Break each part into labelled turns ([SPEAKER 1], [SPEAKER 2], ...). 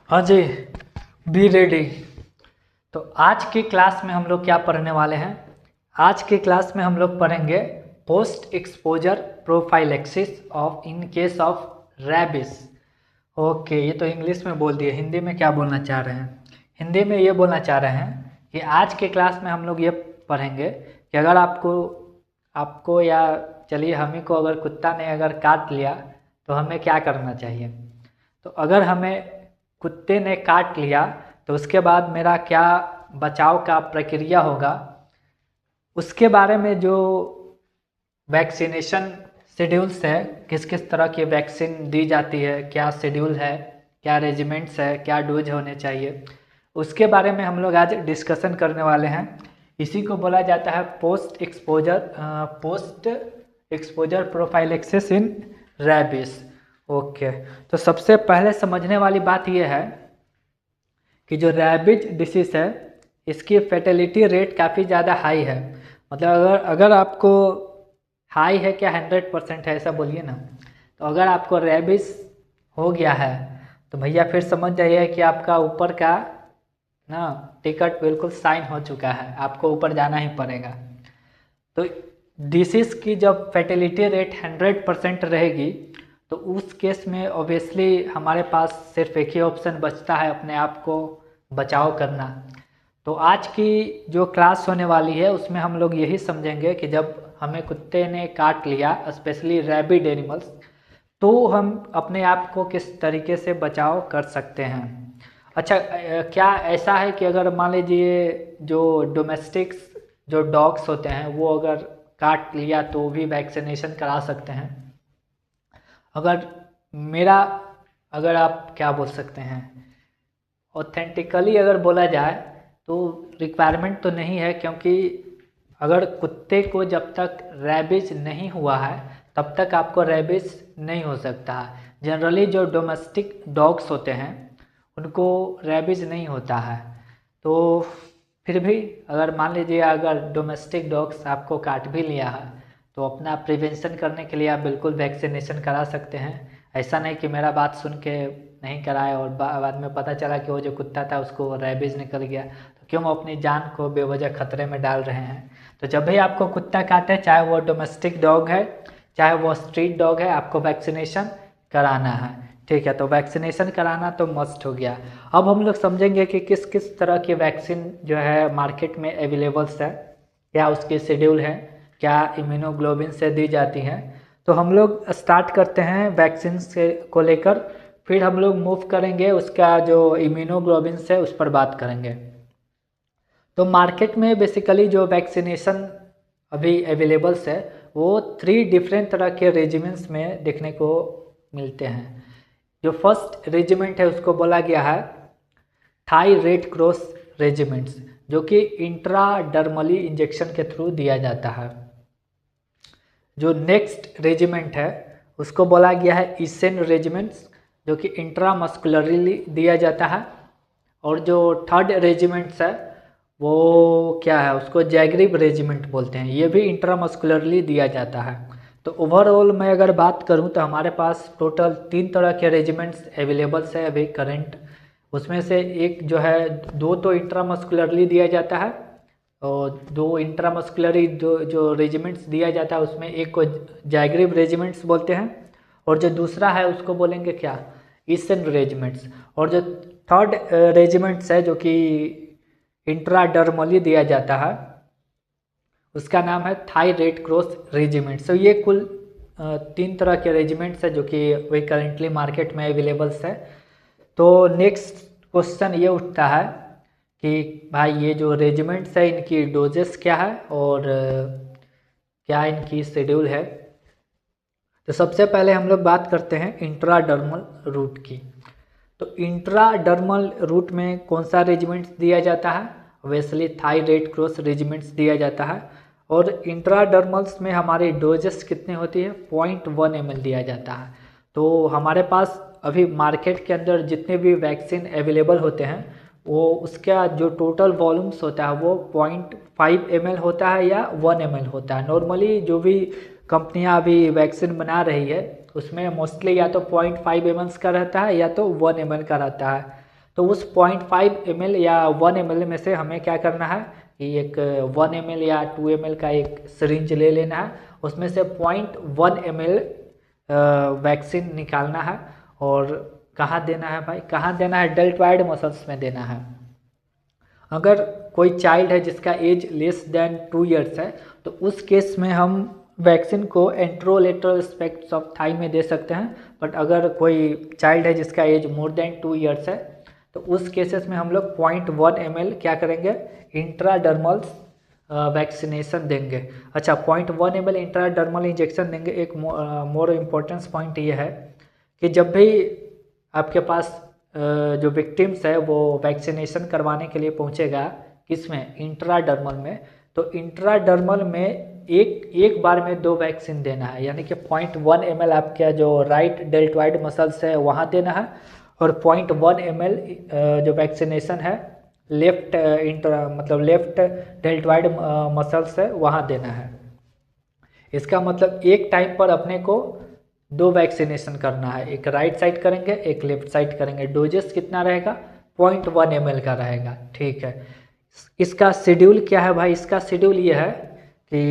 [SPEAKER 1] हाँ जी, be ready. तो आज की क्लास में हम लोग क्या पढ़ने वाले हैं? आज की क्लास में हम लोग पढ़ेंगे post exposure prophylaxis of in case of rabies. Okay, ये तो इंग्लिश में बोल दिए, हिंदी में क्या बोलना चाह रहे हैं? हिंदी में ये बोलना चाह रहे हैं कि आज के क्लास में हम लोग ये पढ़ेंगे कि अगर आपको आपको या चलिए हम ही को अगर कुत्ता ने अगर काट लिया तो हमें क्या करना चाहिए। तो अगर हमें कुत्ते ने काट लिया तो उसके बाद मेरा क्या बचाव का प्रक्रिया होगा, उसके बारे में जो वैक्सीनेशन शेड्यूल्स है, किस किस तरह की वैक्सीन दी जाती है, क्या शेड्यूल है, क्या रेजिमेंट्स है, क्या डोज होने चाहिए, उसके बारे में हम लोग आज डिस्कशन करने वाले हैं। इसी को बोला जाता है पोस्ट एक्सपोजर प्रोफाइलेक्सिस इन रैबिस। ओके, तो सबसे पहले समझने वाली बात यह है कि जो रैबिज डिसीज है इसकी फैटेलिटी रेट काफ़ी ज़्यादा हाई है। मतलब अगर आपको हाई है क्या, 100% है ऐसा बोलिए ना। तो अगर आपको रैबिस हो गया है तो भैया फिर समझ जाइए कि आपका ऊपर का ना टिकट बिल्कुल साइन हो चुका है, आपको ऊपर जाना ही पड़ेगा। तो डिसीज़ की जब फैटेलिटी रेट 100% रहेगी तो उस केस में ऑब्वियसली हमारे पास सिर्फ एक ही ऑप्शन बचता है, अपने आप को बचाव करना। तो आज की जो क्लास होने वाली है उसमें हम लोग यही समझेंगे कि जब हमें कुत्ते ने काट लिया, स्पेशली रैबिड एनिमल्स, तो हम अपने आप को किस तरीके से बचाव कर सकते हैं। अच्छा, क्या ऐसा है कि अगर मान लीजिए जो डोमेस्टिक्स जो डॉग्स होते हैं वो अगर काट लिया तो भी वैक्सीनेशन करा सकते हैं? अगर मेरा अगर आप क्या बोल सकते हैं, ऑथेंटिकली अगर बोला जाए तो रिक्वायरमेंट तो नहीं है, क्योंकि अगर कुत्ते को जब तक रैबिज नहीं हुआ है तब तक आपको रैबिज नहीं हो सकता है। जनरली जो डोमेस्टिक डॉग्स होते हैं उनको रैबिज नहीं होता है। तो फिर भी अगर मान लीजिए अगर डोमेस्टिक डॉग्स आपको काट भी लिया है तो अपना प्रिवेंशन करने के लिए आप बिल्कुल वैक्सीनेशन करा सकते हैं। ऐसा नहीं कि मेरा बात सुन के नहीं कराए और बाद में पता चला कि वो जो कुत्ता था उसको रैबिज निकल गया, तो क्यों अपनी जान को बेवजह खतरे में डाल रहे हैं। तो जब भी आपको कुत्ता काटे, चाहे वो डोमेस्टिक डॉग है चाहे वो स्ट्रीट डॉग है, आपको वैक्सीनेशन कराना है। ठीक है, तो वैक्सीनेशन कराना तो मस्ट हो गया। अब हम लोग समझेंगे कि किस किस तरह की वैक्सीन जो है मार्केट में अवेलेबल्स है, क्या उसके शेड्यूल है, क्या इम्यूनोग्लोबिन से दी जाती हैं। तो हम लोग स्टार्ट करते हैं वैक्सीन से को लेकर, फिर हम लोग मूव करेंगे उसका जो इम्यूनोग्लोबिन है उस पर बात करेंगे। तो मार्केट में बेसिकली जो वैक्सीनेशन अभी अवेलेबल्स है वो 3 डिफरेंट तरह के रेजिमेंट्स में देखने को मिलते हैं। जो फर्स्ट रेजिमेंट है उसको बोला गया है थाई रेड क्रॉस रेजिमेंट्स, जो कि इंट्राडर्मली इंजेक्शन के थ्रू दिया जाता है। जो नेक्स्ट रेजिमेंट है उसको बोला गया है ईसेन रेजिमेंट्स, जो कि इंट्रामस्कुलरली दिया जाता है। और जो थर्ड रेजिमेंट्स है वो क्या है, उसको जैगरिब रेजिमेंट बोलते हैं, ये भी इंट्रामस्कुलरली दिया जाता है। तो ओवरऑल मैं अगर बात करूं तो हमारे पास टोटल 3 तरह के रेजिमेंट्स अवेलेबल्स है अभी करंट। उसमें से एक जो है 2 तो इंट्रामस्कुलरली दिया जाता है और 2 इंट्रामस्कुलरी जो रेजिमेंट्स दिया जाता है उसमें एक को जैगरिब रेजिमेंट्स बोलते हैं और जो दूसरा है उसको बोलेंगे क्या, ईस्टर्न रेजिमेंट्स। और जो थर्ड रेजिमेंट्स है जो कि इंट्राडर्मली दिया जाता है उसका नाम है थाई रेड क्रॉस रेजिमेंट। तो ये कुल 3 तरह के रेजिमेंट्स है जो कि वही करेंटली मार्केट में अवेलेबल्स है। तो नेक्स्ट क्वेश्चन ये उठता है कि भाई ये जो रेजिमेंट्स है इनकी डोजेस क्या है और क्या इनकी शेड्यूल है। तो सबसे पहले हम लोग बात करते हैं इंट्राडर्मल रूट की। तो इंट्राडर्मल रूट में कौन सा रेजिमेंट्स दिया जाता है, obviously Thai red cross regiments दिया जाता है। और इंट्राडर्मल्स में हमारी डोजेस कितनी होती है, 0.1 ml दिया जाता है। तो हमारे पास अभी मार्केट के अंदर जितने भी वैक्सीन अवेलेबल होते हैं वो उसका जो टोटल वॉल्यूम्स होता है वो 0.5 ml होता है या 1 ml होता है। नॉर्मली जो भी कंपनियां अभी वैक्सीन बना रही है उसमें मोस्टली या तो 0.5 ml का रहता है या तो 1 ml का रहता है। तो उस 0.5 ml या 1 ml में से हमें क्या करना है कि एक 1 ml या 2 ml का एक सिरिंज ले लेना है, उसमें से 0.1 ml वैक्सीन निकालना है और कहाँ देना है भाई, कहाँ देना है, डेल्टॉइड मसल्स में देना है। अगर कोई चाइल्ड है जिसका एज लेस देन 2 इयर्स है तो उस केस में हम वैक्सीन को एंट्रोलेटरल स्पेक्ट्स ऑफ थाई में दे सकते हैं। बट अगर कोई चाइल्ड है जिसका एज मोर देन 2 इयर्स है तो उस केसेस में हम लोग 0.1 ml क्या करेंगे, इंट्राडर्मल वैक्सीनेशन देंगे। अच्छा, 0.1 ml इंट्राडर्मल इंजेक्शन देंगे। एक मोर इम्पोर्टेंस पॉइंट ये है कि जब भी आपके पास जो विक्टिम्स है वो वैक्सीनेशन करवाने के लिए पहुंचेगा किसमें, इंट्राडर्मल में, तो इंट्राडर्मल में एक बार में 2 वैक्सीन देना है, यानी कि 0.1 ml आपका जो राइट डेल्टॉइड मसल्स है वहाँ देना है और 0.1 ml जो वैक्सीनेशन है लेफ्ट मतलब लेफ्ट डेल्टॉइड मसल्स है वहाँ देना है। इसका मतलब एक टाइम पर अपने को 2 वैक्सीनेशन करना है, एक राइट साइड करेंगे एक लेफ्ट साइड करेंगे। डोजेस कितना रहेगा, 0.1 ml का रहेगा। ठीक है, इसका शेड्यूल क्या है भाई, इसका शेड्यूल ये है कि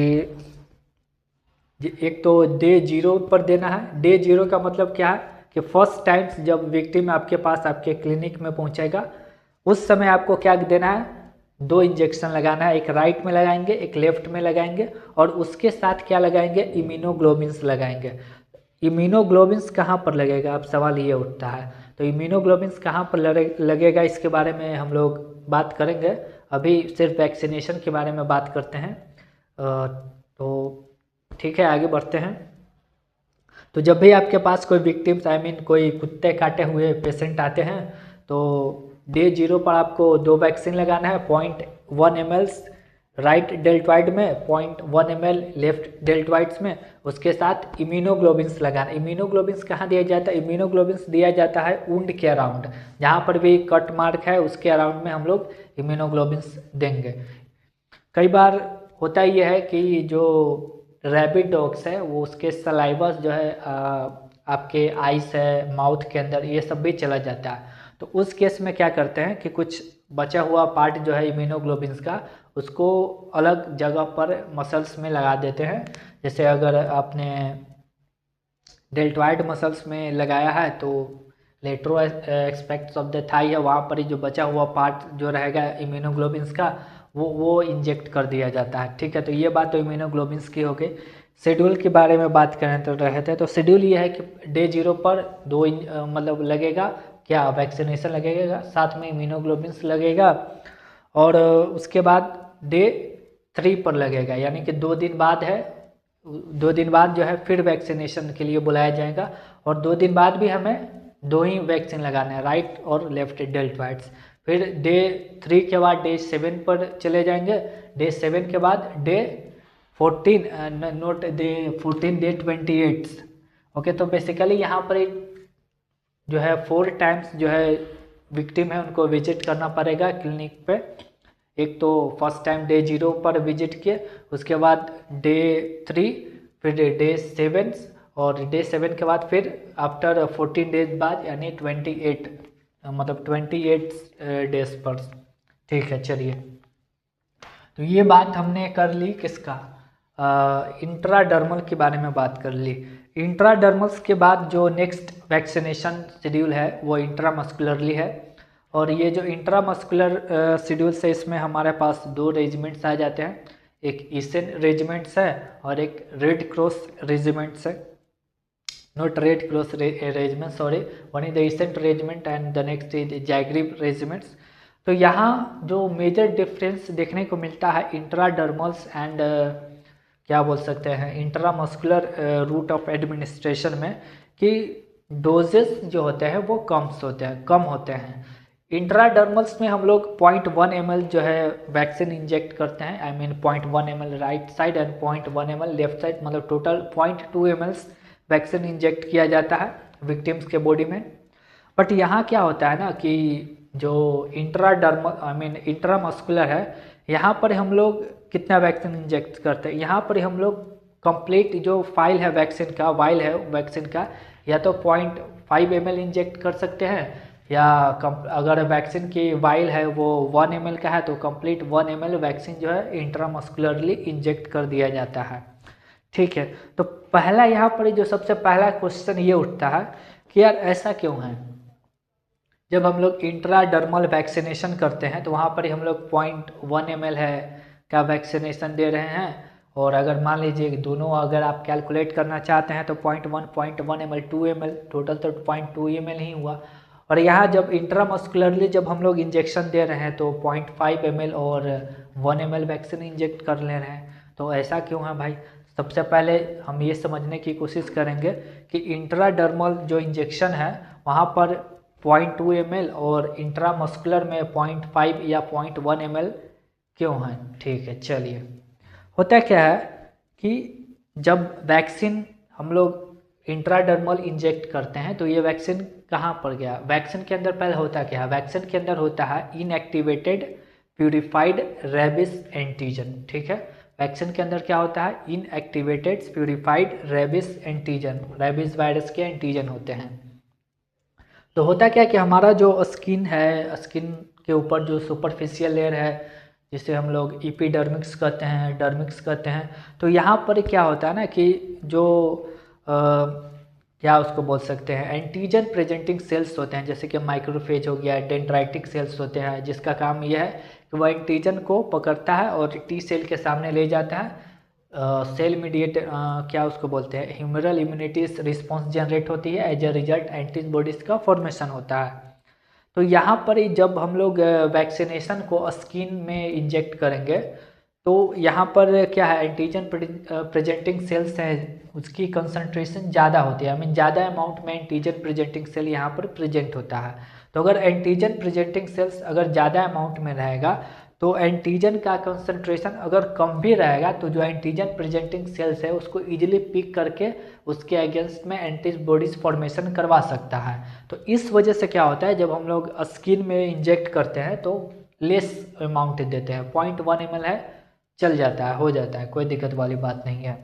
[SPEAKER 1] एक तो डे 0 पर देना है। डे 0 का मतलब क्या है कि फर्स्ट टाइम जब विक्टिम आपके पास आपके क्लिनिक में पहुंचेगा उस समय आपको क्या देना है, 2 इंजेक्शन लगाना है, एक राइट में लगाएंगे एक लेफ्ट में लगाएंगे और उसके साथ क्या लगाएंगे, इम्यूनोग्लोबिन्स लगाएंगे। इम्यूनोग्लोबिन्स कहाँ पर लगेगा, अब सवाल ये उठता है। तो इम्यूनोग्लोबिन्स कहाँ पर लगेगा इसके बारे में हम लोग बात करेंगे, अभी सिर्फ वैक्सीनेशन के बारे में बात करते हैं। तो ठीक है, आगे बढ़ते हैं। तो जब भी आपके पास कोई विक्टिम्स कोई कुत्ते काटे हुए पेशेंट आते हैं तो डे 0 पर आपको 2 वैक्सीन लगाना है, 0.1 ml राइट डेल्टॉइड में, 0.1 ml लेफ्ट डेल्टॉइड्स में, उसके साथ इम्यूनोग्लोबिन्स लगाना। इम्यूनोग्लोबिन्स कहाँ दिया जाता है, इम्यूनोग्लोबिन्स दिया जाता है वुंड के अराउंड, जहाँ पर भी कट मार्क है उसके अराउंड में हम लोग इम्यूनोग्लोबिन्स देंगे। कई बार होता ये है कि जो रैबिट डॉग्स है वो उसके सलाइवस जो है आपके आइस है माउथ के अंदर ये सब भी चला जाता है। तो उस केस में क्या करते हैं कि कुछ बचा हुआ पार्ट जो है इम्यूनोग्लोबिन्स का उसको अलग जगह पर मसल्स में लगा देते हैं। जैसे अगर आपने डेल्टॉइड मसल्स में लगाया है तो लेटरो एक्सपेक्ट्स ऑफ द थाई है, वहाँ पर ही जो बचा हुआ पार्ट जो रहेगा इम्यूनोग्लोबिन्स का वो इंजेक्ट कर दिया जाता है। ठीक है, तो ये बात तो इम्यूनोग्लोबिन्स की हो गई। शेड्यूल के बारे में बात करें तो रहते हैं, तो शेड्यूल ये है कि डे 0 पर 2 मतलब लगेगा क्या, वैक्सीनेशन लगेगा, साथ में इम्यूनोग्लोबिन्स लगेगा और उसके बाद डे 3 पर लगेगा, यानी कि 2 दिन बाद है, 2 दिन बाद जो है फिर वैक्सीनेशन के लिए बुलाया जाएगा और 2 दिन बाद भी हमें 2 ही वैक्सीन लगाना है, राइट और लेफ्ट डेल्टॉइड्स। फिर डे 3 के बाद डे 7 पर चले जाएंगे, डे 7 के बाद day 14 note day 14 day 28। Okay, तो बेसिकली यहाँ पर एक जो है 4 टाइम्स जो है विक्टिम है उनको विजिट करना पड़ेगा क्लिनिक पे। एक तो फर्स्ट टाइम डे 0 पर विजिट किए, उसके बाद डे 3, फिर डे 7 और डे 7 के बाद फिर आफ्टर 14 डेज बाद यानी 28 मतलब 28 डेज पर। ठीक है, चलिए, तो ये बात हमने कर ली किसका, इंट्राडर्मल के बारे में बात कर ली। इंट्राडर्मल्स के बाद जो नेक्स्ट वैक्सीनेशन शेड्यूल है वो इंट्रामस्कुलरली है और ये जो इंट्रामस्कुलर शेड्यूल से इसमें हमारे पास 2 रेजिमेंट्स आ जाते हैं, एक ईसेन रेजिमेंट्स है और एक रेड क्रॉस रेजिमेंट्स है। Not red cross regiment, sorry, one is the ascent regiment and the next is जैग्रीव रेजिमेंट्स। तो यहाँ जो मेजर डिफरेंस देखने को मिलता है इंट्राडर्मल्स एंड क्या बोल सकते हैं इंट्रामस्कुलर रूट ऑफ एडमिनिस्ट्रेशन में, कि डोजेस जो होते हैं वो कम होते हैं। इंट्राडर्मल्स में हम लोग 0.1 ml जो है वैक्सीन इंजेक्ट करते हैं, 0.1 ml right side and 0.1 ml left side, मतलब टोटल 0.2 ml वैक्सीन इंजेक्ट किया जाता है विक्टिम्स के बॉडी में। बट यहाँ क्या होता है ना कि जो इंट्राडर्मल इंट्रामस्कुलर है, यहाँ पर हम लोग कितना वैक्सीन इंजेक्ट करते हैं, यहाँ पर हम लोग कंप्लीट जो फाइल है वैक्सीन का, वाइल है वैक्सीन का, या तो 0.5 ml इंजेक्ट कर सकते हैं या अगर वैक्सीन की वाइल है वो 1 ml का है तो कंप्लीट 1 ml वैक्सीन जो है इंट्रामस्कुलरली इंजेक्ट कर दिया जाता है। ठीक है, तो पहला यहाँ पर जो सबसे पहला क्वेश्चन ये उठता है कि यार ऐसा क्यों है, जब हम लोग इंट्राडर्मल वैक्सीनेशन करते हैं तो वहाँ पर ही हम लोग 0.1 ml है का वैक्सीनेशन दे रहे हैं, और अगर मान लीजिए दोनों अगर आप कैलकुलेट करना चाहते हैं तो 0.1 ml 2 ml टोटल तो 0.2 ml ही हुआ। और यहाँ जब इंट्रामस्कुलरली जब हम लोग इंजेक्शन दे रहे हैं तो 0.5 ml और 1 ml वैक्सीन इंजेक्ट कर ले रहे हैं, तो ऐसा क्यों है भाई। सबसे पहले हम ये समझने की कोशिश करेंगे कि इंट्राडर्मल जो इंजेक्शन है वहाँ पर 0.2 ml और इंट्रामस्कुलर में 0.5 या 0.1 ml क्यों है। ठीक है, चलिए, होता क्या है कि जब वैक्सीन हम लोग इंट्राडर्मल इंजेक्ट करते हैं तो ये वैक्सीन कहाँ पर गया, वैक्सीन के अंदर पहले होता क्या है, वैक्सीन के अंदर होता है इनएक्टिवेटेड प्यूरिफाइड रेबिस एंटीजन। ठीक है, वैक्सीन के अंदर क्या होता है, inactivated purified rabies antigen, rabies virus के एंटीजन होते हैं। तो होता क्या कि हमारा जो स्किन है, स्किन के ऊपर जो सुपरफिशियल लेयर है जिसे हम लोग इपीडर्मिक्स कहते हैं, डर्मिक्स कहते हैं, तो यहाँ पर क्या होता है ना कि जो क्या उसको बोल सकते हैं, एंटीजन प्रेजेंटिंग सेल्स होते हैं, जैसे कि माइक्रोफेज हो गया, डेंड्राइटिक सेल्स होते हैं, जिसका काम यह है कि वह एंटीजन को पकड़ता है और टी सेल के सामने ले जाता है, सेल मीडिएट क्या उसको बोलते हैं, ह्यूमरल इम्यूनिटी रिस्पॉन्स जनरेट होती है, एज ए रिजल्ट एंटीबॉडीज का फॉर्मेशन होता है। तो यहाँ पर ही जब हम लोग वैक्सीनेशन को स्किन में इंजेक्ट करेंगे तो यहाँ पर क्या है, एंटीजन प्रेजेंटिंग सेल्स है उसकी कंसंट्रेशन ज़्यादा होती है, आई मीन ज़्यादा अमाउंट में एंटीजन प्रेजेंटिंग सेल यहाँ पर प्रेजेंट होता है। तो अगर एंटीजन प्रेजेंटिंग सेल्स अगर ज़्यादा अमाउंट में रहेगा तो एंटीजन का कंसंट्रेशन अगर कम भी रहेगा तो जो एंटीजन प्रेजेंटिंग सेल्स है उसको इजीली पिक करके उसके अगेंस्ट में एंटीबॉडीज फॉर्मेशन करवा सकता है। तो इस वजह से क्या होता है, जब हम लोग स्किन में इंजेक्ट करते हैं तो लेस अमाउंट देते हैं, 0.1 ml है, चल जाता है, हो जाता है, कोई दिक्कत वाली बात नहीं है।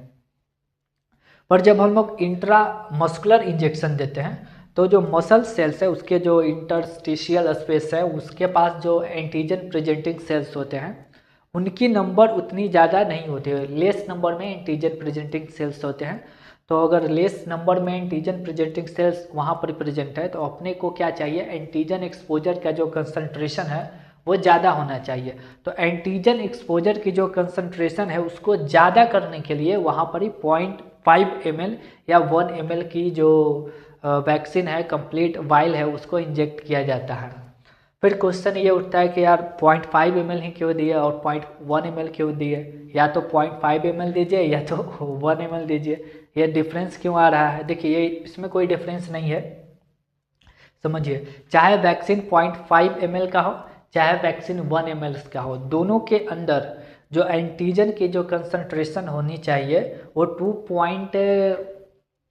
[SPEAKER 1] पर जब हम लोग इंट्रामस्कुलर इंजेक्शन देते हैं तो जो मसल सेल्स है उसके जो इंटरस्टिशियल स्पेस है उसके पास जो एंटीजन प्रेजेंटिंग सेल्स होते हैं उनकी नंबर उतनी ज़्यादा नहीं होती है, लेस नंबर में एंटीजन प्रेजेंटिंग सेल्स होते हैं। तो अगर लेस नंबर में एंटीजन प्रेजेंटिंग सेल्स वहाँ पर प्रेजेंट है तो अपने को क्या चाहिए, एंटीजन एक्सपोजर का जो कंसंट्रेशन है वो ज़्यादा होना चाहिए। तो एंटीजन एक्सपोजर की जो कंसंट्रेशन है उसको ज़्यादा करने के लिए वहाँ पर ही 0.5 ml या 1 ml की जो वैक्सीन है, कंप्लीट वाइल है, उसको इंजेक्ट किया जाता है। फिर क्वेश्चन ये उठता है कि यार 0.5 ml ही क्यों दिए और 0.1 ml क्यों दिए, या तो 0.5 ml दीजिए या तो 1 ml दीजिए, ये डिफरेंस क्यों आ रहा है। देखिए ये इसमें कोई डिफरेंस नहीं है, समझिए, चाहे वैक्सीन 0.5 ml का हो चाहे वैक्सीन 1 ml का हो, दोनों के अंदर जो एंटीजन की जो कंसंट्रेशन होनी चाहिए वो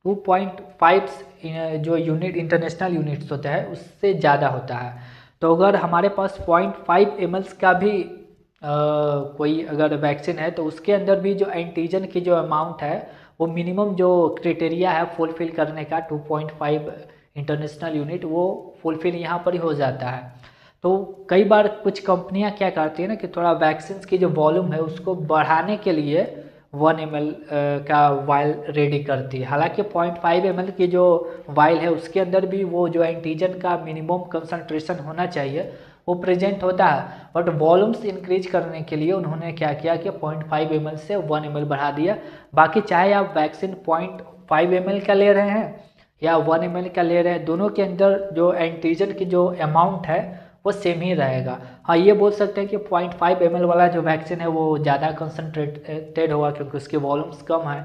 [SPEAKER 1] 2.5 जो यूनिट इंटरनेशनल यूनिट्स होता है उससे ज़्यादा होता है। तो अगर हमारे पास 0.5 ml का भी कोई अगर वैक्सीन है तो उसके अंदर भी जो एंटीजन की जो अमाउंट है वो मिनिमम जो क्राइटेरिया है फुलफिल करने का 2.5 इंटरनेशनल यूनिट वो फुलफिल यहाँ पर ही हो जाता है। तो कई बार कुछ कंपनियां क्या करती है ना कि थोड़ा वैक्सीन की जो वॉल्यूम है उसको बढ़ाने के लिए 1 ml का वाइल रेडी करती है, हालांकि 0.5 ml की जो वाइल है उसके अंदर भी वो जो एंटीजन का मिनिमम कंसंट्रेशन होना चाहिए वो प्रेजेंट होता है, बट वॉल्यूम्स इंक्रीज करने के लिए उन्होंने क्या किया कि 0.5 ml से 1 ml बढ़ा दिया। बाकी चाहे आप वैक्सीन 0.5 ml का ले रहे हैं या 1 ml का ले रहे हैं, दोनों के अंदर जो एंटीजन की जो अमाउंट है वो सेम ही रहेगा। हाँ, ये बोल सकते हैं कि 0.5 ml वाला जो वैक्सीन है वो ज़्यादा कंसनट्रेटेड होगा क्योंकि उसके वॉल्यूम्स कम है।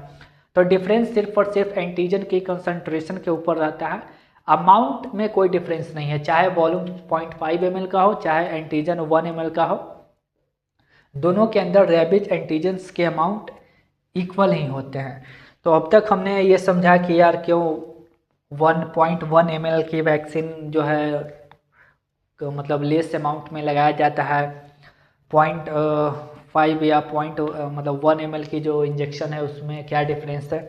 [SPEAKER 1] तो डिफरेंस सिर्फ और सिर्फ एंटीजन की कंसंट्रेशन के ऊपर रहता है, अमाउंट में कोई डिफरेंस नहीं है, चाहे वॉल्यूम 0.5 ml का हो चाहे एंटीजन 1 ml का हो, दोनों के अंदर रैबिज एंटीजन्स के अमाउंट इक्वल ही होते हैं। तो अब तक हमने ये समझा कि यार क्यों 1.1 ml की वैक्सीन जो है मतलब लेस अमाउंट में लगाया जाता है, 0.5 या मतलब 1 ml की जो इंजेक्शन है उसमें क्या डिफरेंस है।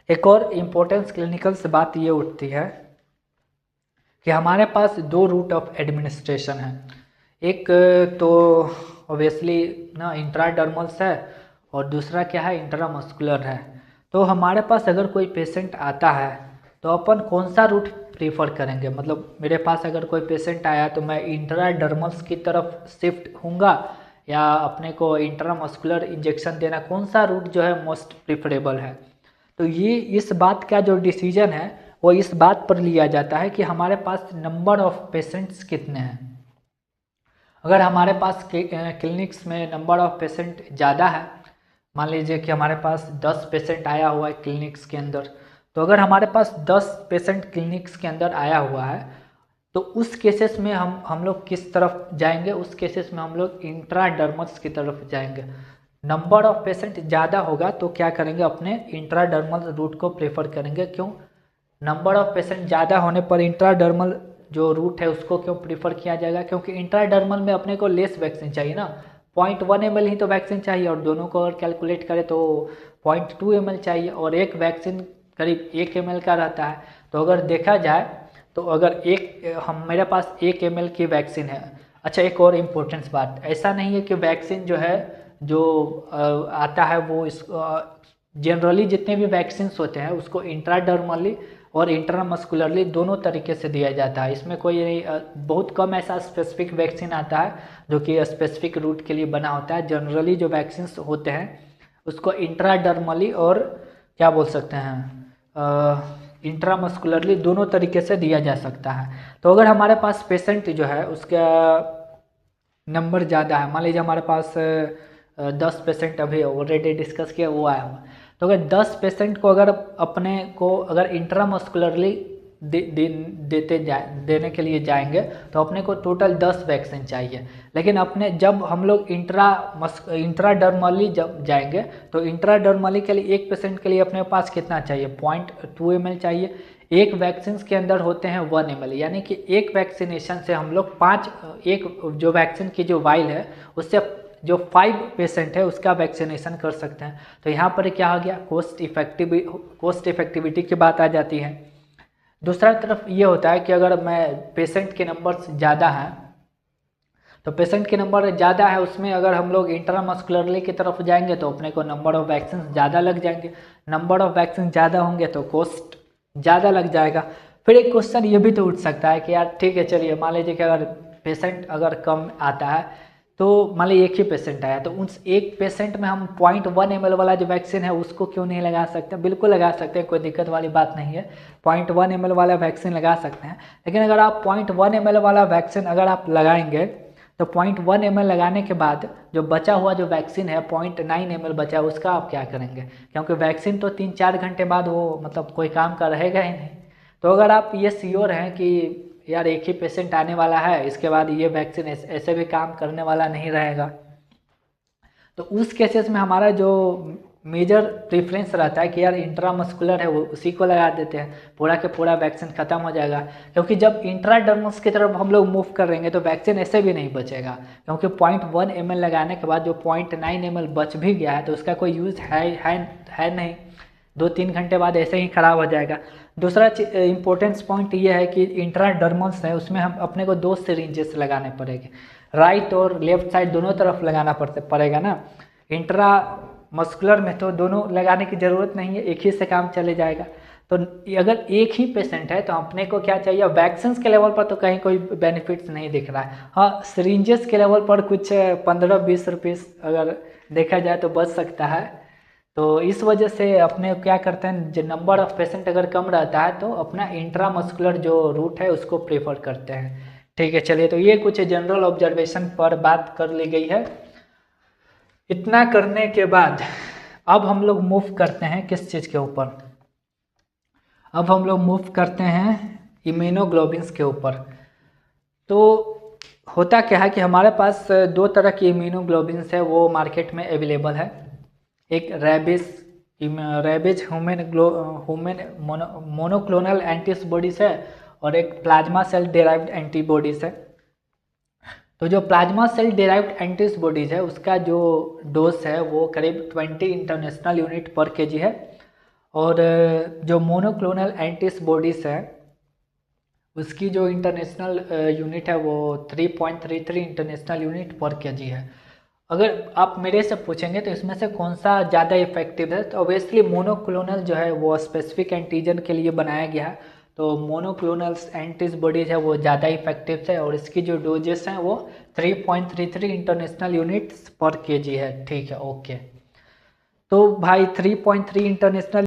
[SPEAKER 1] एक और इम्पोर्टेंस क्लिनिकल से बात ये उठती है कि हमारे पास दो रूट ऑफ एडमिनिस्ट्रेशन है। एक तो ऑब्वियसली ना इंट्राडर्मल्स है और दूसरा क्या है, इंट्रामस्कुलर है। तो हमारे पास अगर कोई पेशेंट आता है तो अपन कौन सा रूट प्रीफर करेंगे, मतलब मेरे पास अगर कोई पेशेंट आया तो मैं इंट्राडर्मल्स की तरफ शिफ्ट होऊंगा या अपने को इंट्रामस्कुलर इंजेक्शन देना, कौन सा रूट जो है मोस्ट प्रिफरेबल है। तो ये इस बात का जो डिसीजन है वो इस बात पर लिया जाता है कि हमारे पास नंबर ऑफ पेशेंट्स कितने हैं। अगर हमारे पास क्लिनिक्स में नंबर ऑफ पेशेंट ज़्यादा है, मान लीजिए कि हमारे पास 10 पेशेंट आया हुआ है क्लिनिक्स के अंदर, तो अगर हमारे पास 10 पेशेंट क्लिनिक्स के अंदर आया हुआ है तो उस केसेस में हम लोग किस तरफ जाएंगे, उस केसेस में हम लोग इंट्राडर्मल्स की तरफ जाएंगे। नंबर ऑफ पेशेंट ज़्यादा होगा तो क्या करेंगे, अपने इंट्राडर्मल रूट को प्रेफर करेंगे। क्यों, नंबर ऑफ पेशेंट ज़्यादा होने पर इंट्राडर्मल जो रूट है उसको क्यों प्रीफर किया जाएगा, क्योंकि इंट्राडर्मल में अपने को लेस वैक्सीन चाहिए ना, 0.1 ml ही तो वैक्सीन चाहिए और दोनों को अगर कैलकुलेट करें तो 0.2 ml चाहिए और एक वैक्सीन करीब 1 ml का रहता है। तो अगर देखा जाए तो अगर मेरे पास 1 ml की वैक्सीन है। अच्छा, एक और इम्पोर्टेंट बात, ऐसा नहीं है कि वैक्सीन जो है जो आता है वो इस जनरली जितने भी वैक्सीन्स होते हैं उसको इंट्राडर्मली और इंट्रामस्कुलरली दोनों तरीके से दिया जाता है। इसमें कोई बहुत कम ऐसा स्पेसिफिक वैक्सीन आता है जो कि स्पेसिफिक रूट के लिए बना होता है। जनरली जो वैक्सीन्स होते हैं उसको इंट्राडर्मली और क्या बोल सकते हैं इंट्रामस्कुलरली दोनों तरीके से दिया जा सकता है। तो अगर हमारे पास पेशेंट जो है उसका नंबर ज़्यादा है, मान लीजिए हमारे पास 10 पेशेंट अभी ऑलरेडी डिस्कस किया वो आया हुआ, तो अगर 10 पेशेंट को अगर अपने को अगर इंट्रामस्कुलरली देने के लिए जाएंगे तो अपने को टोटल 10 वैक्सीन चाहिए। लेकिन अपने जब हम लोग इंट्राडर्मली जब जाएंगे तो इंट्राडर्मली के लिए एक पेशेंट के लिए अपने पास कितना चाहिए, 0.2 ml चाहिए। एक वैक्सीन के अंदर होते हैं 1 ml, यानी कि एक वैक्सीनेशन से हम लोग एक जो वैक्सीन की जो वाइल है उससे जो 5 पेशेंट है उसका वैक्सीनेशन कर सकते हैं। तो यहाँ पर क्या हो गया, कोस्ट इफेक्टिविटी की बात आ जाती है। दूसरा तरफ ये होता है कि अगर मैं पेशेंट के नंबर ज़्यादा हैं तो पेशेंट के नंबर ज़्यादा है उसमें अगर हम लोग इंट्रामस्कुलरली की तरफ जाएंगे तो अपने को नंबर ऑफ वैक्सीन ज़्यादा लग जाएंगे। नंबर ऑफ वैक्सीन ज़्यादा होंगे तो कॉस्ट ज़्यादा लग जाएगा। फिर एक क्वेश्चन ये भी तो उठ सकता है कि यार ठीक है चलिए, मान लीजिए कि अगर पेशेंट अगर कम आता है तो मान लीजिए एक ही पेशेंट आया तो उस एक पेशेंट में हम 0.1 ml वाला जो वैक्सीन है उसको क्यों नहीं लगा सकते, बिल्कुल लगा सकते हैं, कोई दिक्कत वाली बात नहीं है, 0.1 ml वाला वैक्सीन लगा सकते हैं। लेकिन अगर आप 0.1 ml वाला वैक्सीन अगर आप लगाएंगे तो 0.1 ml लगाने के बाद जो बचा हुआ जो वैक्सीन है 0.9 ml बचा है उसका आप क्या करेंगे, क्योंकि वैक्सीन तो 3-4 घंटे बाद वो मतलब कोई काम का रहेगा ही नहीं। तो अगर आप ये श्योर हैं कि यार एक ही पेशेंट आने वाला है, इसके बाद ये वैक्सीन ऐसे भी काम करने वाला नहीं रहेगा, तो उस केसेस में हमारा जो मेजर प्रेफरेंस रहता है कि यार इंट्रामस्कुलर है वो उसी को लगा देते हैं, पूरा के पूरा वैक्सीन खत्म हो जाएगा। क्योंकि जब इंट्राडर्मस की तरफ हम लोग मूव कर रहेंगे तो वैक्सीन ऐसे भी नहीं बचेगा, क्योंकि 0.1 ml लगाने के बाद जो 0.9 ml बच भी गया है तो उसका कोई यूज़ है नहीं, 2-3 घंटे बाद ऐसे ही ख़राब हो जाएगा। दूसरा इम्पोर्टेंस पॉइंट ये है कि इंट्राडर्मल्स है उसमें हम अपने को 2 सिरिंजेस लगाने पड़ेंगे, राइट और लेफ्ट साइड दोनों तरफ लगाना पड़ेगा ना। इंट्रा मस्कुलर में तो दोनों लगाने की ज़रूरत नहीं है, एक ही से काम चले जाएगा। तो अगर एक ही पेशेंट है तो अपने को क्या चाहिए, वैक्सीन के लेवल पर तो कहीं कोई बेनिफिट्स नहीं दिख रहा है। हाँ, सिरिंजेस के लेवल पर कुछ 15-20 रुपीज़ अगर देखा जाए तो बच सकता है। तो इस वजह से अपने क्या करते हैं, जो नंबर ऑफ पेशेंट अगर कम रहता है तो अपना इंट्रामस्कुलर जो रूट है उसको प्रेफर करते हैं। ठीक है, चलिए, तो ये कुछ जनरल ऑब्जर्वेशन पर बात कर ली गई है। इतना करने के बाद अब हम लोग मूव करते हैं किस चीज़ के ऊपर, अब हम लोग मूव करते हैं इम्यूनोग्लोबिन्स के ऊपर। तो होता क्या है कि हमारे पास 2 तरह की इम्यूनोग्लोबिन्स है वो मार्केट में अवेलेबल है। एक रैबिज ह्यूमन मोनोक्लोनल एंटीबॉडीज़ है और एक प्लाज्मा सेल डेराइव्ड एंटीबॉडीज़ है। तो जो प्लाज्मा सेल डेराइव्ड एंटीबॉडीज़ है उसका जो डोज है वो करीब 20 इंटरनेशनल यूनिट पर केजी है, और जो मोनोक्लोनल एंटीबॉडीज़ है उसकी जो इंटरनेशनल यूनिट है वो 3.33 इंटरनेशनल यूनिट पर केजी है। अगर आप मेरे से पूछेंगे तो इसमें से कौन सा ज़्यादा इफेक्टिव है, तो ऑब्वियसली मोनोक्लोनल जो है वो स्पेसिफिक एंटीजन के लिए बनाया गया है, तो मोनोक्लोनल एंटीबॉडीज है वो ज़्यादा इफेक्टिव है और इसकी जो डोजेस हैं वो 3.33 इंटरनेशनल यूनिट्स पर केजी है। ठीक है, ओके। तो भाई 3.3 इंटरनेशनल